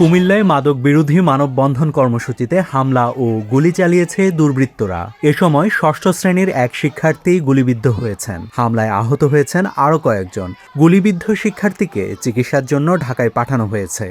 কুমিল্লায় মাদক বিরোধী মানববন্ধন কর্মসূচিতে হামলা ও গুলি চালিয়েছে দুর্বৃত্তরা। এ সময় ষষ্ঠ শ্রেণীর এক শিক্ষার্থী গুলিবিদ্ধ হয়েছেন। হামলায় আহত হয়েছেন আরও কয়েকজন। গুলিবিদ্ধ শিক্ষার্থীকে চিকিৎসার জন্য ঢাকায় পাঠানো হয়েছে।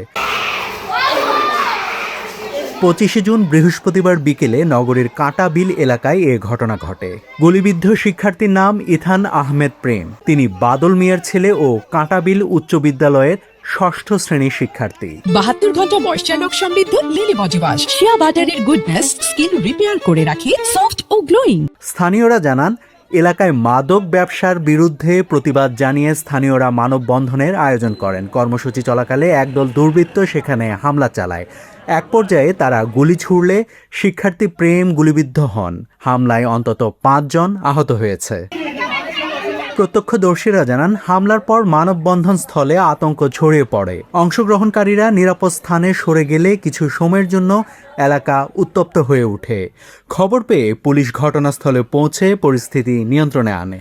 25 জুন বৃহস্পতিবার বিকেলে নগরীর কাঁটাবিল এলাকায় এ ঘটনা ঘটে। গুলিবিদ্ধ শিক্ষার্থীর নাম ইথান আহমেদ প্রেম। তিনি বাদল মিয়ার ছেলে ও কাঁটাবিল উচ্চ বিদ্যালয়ের ষষ্ঠ শ্রেণীর শিক্ষার্থী। 72 ঘন্টা ময়শ্চার সমৃদ্ধ লিলি বডিওয়াশ শিয়া বাটারের গুডনেস স্কিন রিপেয়ার করে রাখে সফট ও গ্লোয়িং। স্থানীয়রা জানান, এলাকায় মাদক ব্যবসার বিরুদ্ধে প্রতিবাদ জানিয়ে স্থানীয়রা মানববন্ধনের আয়োজন করেন। কর্মসূচি চলাকালে একদল দুর্বৃত্ত সেখানে হামলা চালায়। এক পর্যায়ে তারা গুলি ছুড়লে শিক্ষার্থী প্রেম গুলিবিদ্ধ হন। হামলায় অন্তত 5 জন আহত হয়েছে। প্রত্যক্ষদর্শীরা জানান, হামলার পর মানববন্ধন স্থলে আতঙ্ক ছড়িয়ে পড়ে। অংশগ্রহণকারীরা নিরাপদ স্থানে সরে গেলে কিছু সময়ের জন্য এলাকা উত্তপ্ত হয়ে ওঠে। খবর পেয়ে পুলিশ ঘটনাস্থলে পৌঁছে পরিস্থিতি নিয়ন্ত্রণে আনে।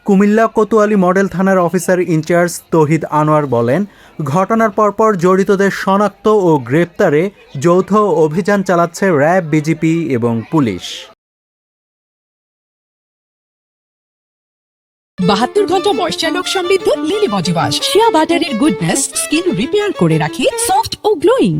কুমিল্লা কোতোয়ালি মডেল থানার অফিসার ইনচার্জ তৌহিদ আনোয়ার বলেন, ঘটনার পরপর জড়িতদের শনাক্ত ও গ্রেপ্তারে যৌথ অভিযান চালাচ্ছে র্যাব, বিজিপি এবং পুলিশ। 72 ঘন্টা ময়শ্চার সমৃদ্ধ লিলি বডিওয়াশ শিয়া বাটারের গুডনেস স্কিন রিপেয়ার করে রাখে সফট ও গ্লোয়িং।